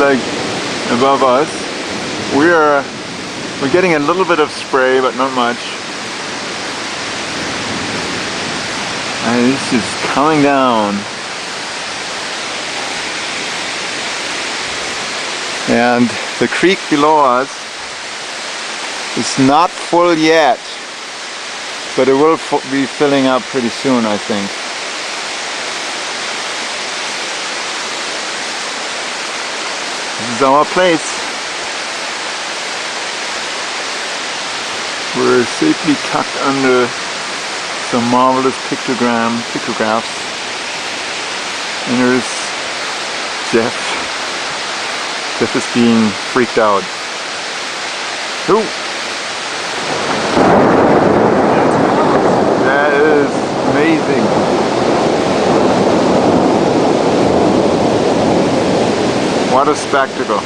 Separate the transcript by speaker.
Speaker 1: like above us. We're getting a little bit of spray, but not much. And this is coming down. And the creek below us is not full yet, but it will be filling up pretty soon, I think. This is our place. We're safely tucked under some marvelous pictographs. And there's Jeff. Jeff is being freaked out. Ooh. That is amazing. What a spectacle.